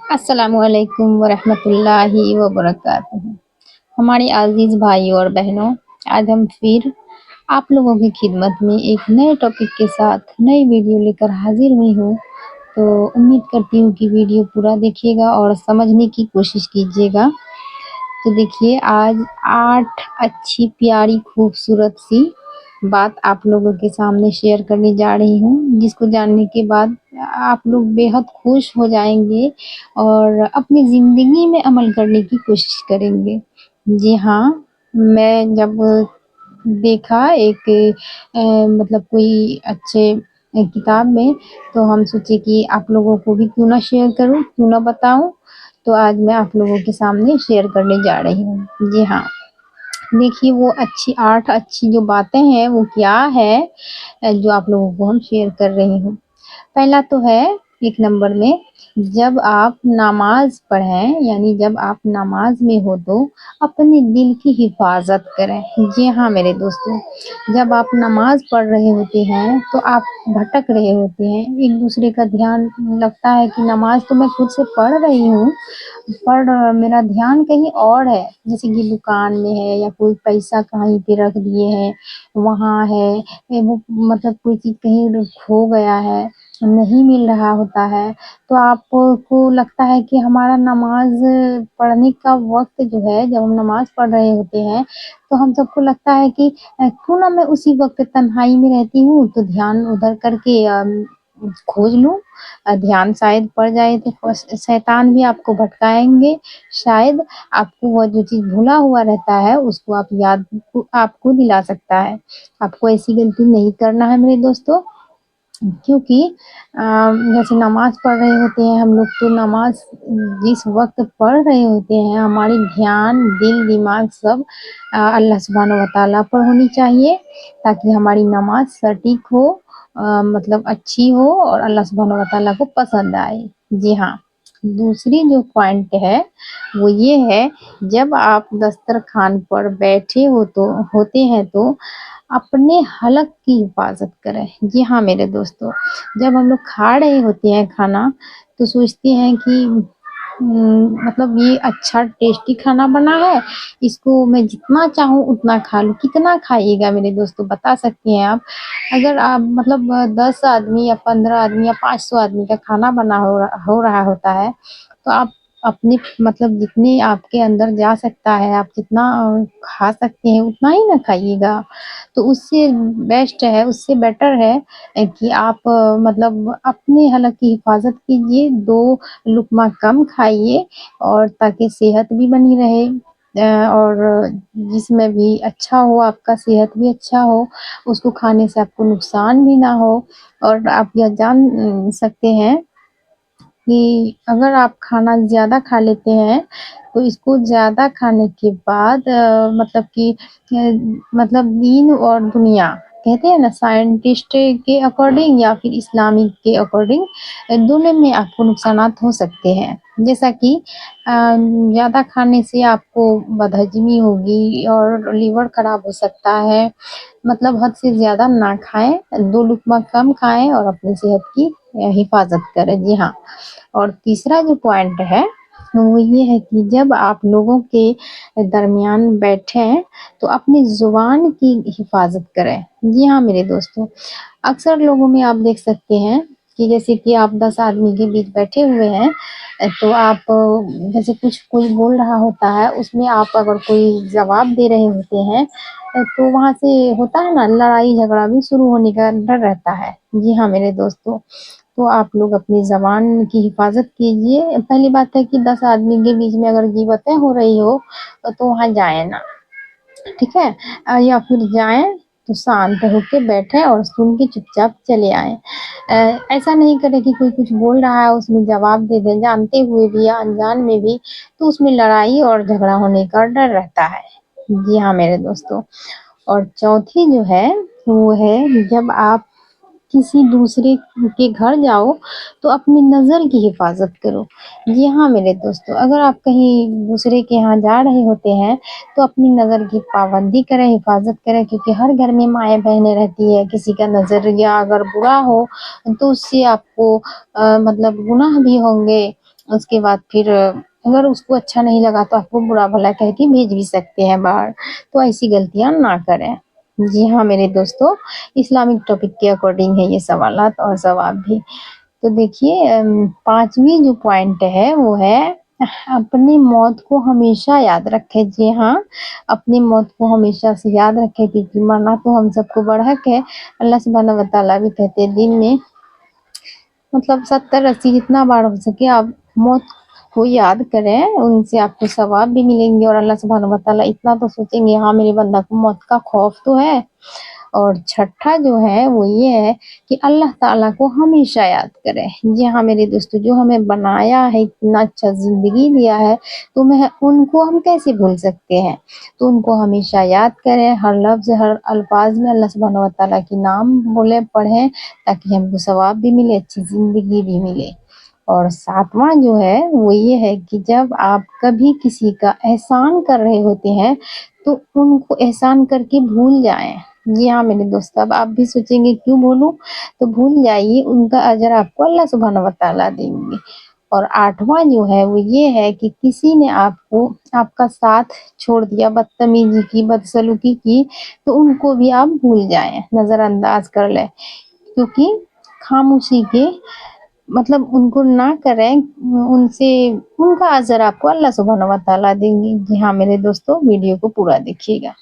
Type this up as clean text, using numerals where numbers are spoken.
अस्सलामुअलैकुम वरहमतुल्लाहि वबरकातुहू। हमारे अजीज भाइयों और बहनों, आज हम फिर आप लोगों की खिदमत में एक नए टॉपिक के साथ नई वीडियो लेकर हाजिर हुई हूँ। तो उम्मीद करती हूँ कि वीडियो पूरा देखिएगा और समझने की कोशिश कीजिएगा। तो देखिए, आज 8 अच्छी प्यारी खूबसूरत सी बात आप लोगों के सामने शेयर करने जा रही हूँ, जिसको जानने के बाद आप लोग बेहद खुश हो जाएंगे और अपनी ज़िंदगी में अमल करने की कोशिश करेंगे। जी हाँ, मैं जब देखा एक मतलब कोई अच्छे किताब में, तो हम सोचे कि आप लोगों को भी क्यों ना शेयर करूं, क्यों ना बताऊं। तो आज मैं आप लोगों के सामने शेयर करने जा रही हूँ। जी हाँ, देखिए वो 8 अच्छी जो बातें हैं वो क्या है, जो आप लोगों को हम शेयर कर रही हूँ। पहला तो है, एक नंबर में, जब आप नमाज पढ़ें, यानी जब आप नमाज में हो तो अपने दिल की हिफाजत करें। जी हाँ मेरे दोस्तों, जब आप नमाज पढ़ रहे होते हैं तो आप भटक रहे होते हैं, एक दूसरे का ध्यान, लगता है कि नमाज तो मैं खुद से पढ़ रही हूँ पर मेरा ध्यान कहीं और है, जैसे कि दुकान में है या कोई पैसा कहीं पे रख दिए हैं वहाँ है, वो मतलब कोई चीज़ कहीं खो गया है, नहीं मिल रहा होता है। तो आपको लगता है कि हमारा नमाज पढ़ने का वक्त जो है, जब हम नमाज पढ़ रहे होते हैं तो हम सबको लगता है कि क्यों ना मैं उसी वक्त तन्हाई में रहती हूँ तो ध्यान उधर करके खोज लूँ, ध्यान शायद पड़ जाए तो शैतान भी आपको भटकाएंगे। शायद आपको वो जो चीज़ भूला हुआ रहता है उसको आप याद आपको दिला सकता है। आपको ऐसी गलती नहीं करना है मेरे दोस्तों, क्योंकि जैसे नमाज पढ़ रहे होते हैं हम लोग, तो नमाज जिस वक्त पढ़ रहे होते हैं हमारी ध्यान, दिल, दिमाग सब अल्लाह सुब्हानहू व तआला पर होनी चाहिए, ताकि हमारी नमाज सटीक हो, मतलब अच्छी हो और अल्लाह सुब्हानहू व तआला को पसंद आए। जी हाँ, दूसरी जो पॉइंट है वो ये है, जब आप दस्तरखान पर बैठे होते हैं तो अपने हलक की हिफाजत करें। जी हाँ मेरे दोस्तों, जब हम लोग खा रहे होते हैं खाना तो सोचते हैं कि मतलब ये अच्छा टेस्टी खाना बना है, इसको मैं जितना चाहूँ उतना खा लूँ। कितना खाइएगा मेरे दोस्तों, बता सकती हैं आप? अगर आप मतलब 10 आदमी या 15 आदमी या 500 आदमी का खाना बना हो रहा होता है, तो आप अपने मतलब जितने आपके अंदर जा सकता है, आप जितना खा सकते हैं उतना ही ना खाइएगा। तो उससे बेस्ट है, उससे बेटर है कि आप मतलब अपने हलक की हिफाजत कीजिए, 2 लुक़मा कम खाइए, और ताकि सेहत भी बनी रहे, और जिसमें भी अच्छा हो, आपका सेहत भी अच्छा हो, उसको खाने से आपको नुकसान भी ना हो। और आप यह जान सकते हैं कि अगर आप खाना ज़्यादा खा लेते हैं तो इसको ज़्यादा खाने के बाद मतलब कि मतलब दीन और दुनिया, कहते हैं ना, साइंटिस्ट के अकॉर्डिंग या फिर इस्लामिक के अकॉर्डिंग, दोनों में आपको नुकसानात हो सकते हैं। जैसा कि ज़्यादा खाने से आपको बदहज़मी होगी और लीवर ख़राब हो सकता है। मतलब हद से ज़्यादा ना खाएँ, 2 लुक़मा कम खाएँ और अपनी सेहत की हिफाजत करें। जी हाँ, और तीसरा जो पॉइंट है वो ये है कि जब आप लोगों के दरमियान बैठें तो अपनी ज़ुबान की हिफाजत करें। जी हाँ मेरे दोस्तों, अक्सर लोगों में आप देख सकते हैं कि जैसे कि आप 10 आदमी के बीच बैठे हुए हैं, तो आप जैसे कुछ कोई बोल रहा होता है, उसमें आप अगर कोई जवाब दे रहे होते हैं, तो वहाँ से होता है ना, लड़ाई झगड़ा भी शुरू होने का डर रहता है। जी हाँ मेरे दोस्तों, तो आप लोग अपनी ज़बान की हिफाजत कीजिए। पहली बात है कि 10 आदमी के बीच में अगर गीबतें हो रही हो तो वहाँ जाएँ ना, ठीक है? या फिर जाएँ तो शांत होके बैठें और सुन के चुपचाप चले आएँ। ऐसा नहीं करें कि कोई कुछ बोल रहा है उसमें जवाब दे दें, जानते हुए भी या अनजान में भी, तो उसमें लड़ाई और झगड़ा होने का डर रहता है। जी हाँ मेरे दोस्तों, और चौथी जो है वो है, जब आप किसी दूसरे के घर जाओ तो अपनी नज़र की हिफाजत करो। जी हाँ मेरे दोस्तों, अगर आप कहीं दूसरे के यहाँ जा रहे होते हैं तो अपनी नज़र की पाबंदी करें, हिफाजत करें, क्योंकि हर घर में माएँ-बहनें रहती है। किसी का नज़रिया अगर बुरा हो तो उससे आपको मतलब गुनाह भी होंगे, उसके बाद फिर अगर उसको अच्छा नहीं लगा तो आपको बुरा भला कह के भेज भी सकते हैं बाहर। तो ऐसी गलतियाँ ना करें। जी हाँ मेरे दोस्तों, इस्लामिक टॉपिक के अकॉर्डिंग है ये सवालात और जवाब भी। तो देखिए 5वीं जो पॉइंट है वो है अपनी मौत को हमेशा याद रखें। जी हाँ, अपनी मौत को हमेशा से याद रखें क्योंकि मरना तो हम सबको बड़हक है। अल्लाह सुब्हानहू व तआला भी कहते हैं दिन में मतलब 70-80 जितना बार हो सके आप मौत को याद करें, उनसे आपको सवाब भी मिलेंगे और अल्लाह सुब्हानहू व तआला इतना तो सोचेंगे हाँ मेरे बंदा को मौत का खौफ तो है। और छठा जो है वो ये है कि अल्लाह ताला को हमेशा याद करें। जी हाँ मेरे दोस्तों, जो हमें बनाया है, इतना अच्छा ज़िंदगी दिया है, तो मैं उनको हम कैसे भूल सकते हैं। तो उनको हमेशा याद करें, हर लफ्ज़ हर अल्फाज में अल्लाह सुब्हानहू व तआला के नाम बोले पढ़ें ताकि हमको सवाब भी मिले, अच्छी ज़िंदगी भी मिले। और 7वां जो है वो ये है कि जब आप कभी किसी का एहसान कर रहे होते हैं तो उनको एहसान करके भूल जाएँ। जी हाँ मेरे दोस्त, अब आप भी सोचेंगे क्यों भूलूँ? तो भूल जाइए, उनका अजर आपको अल्लाह सुब्हानहू व तआला देंगे। और 8वां जो है वो ये है कि किसी ने आपको आपका साथ छोड़ दिया, बदतमीज़ी की, बदसलूकी की, तो उनको भी आप भूल जाएँ, नज़रअंदाज कर लें। क्योंकि खामोशी के मतलब उनको ना करें, उनसे उनका अजर आपको अल्लाह सुब्हानहू व तआला देंगे। जी हाँ मेरे दोस्तों, वीडियो को पूरा देखिएगा।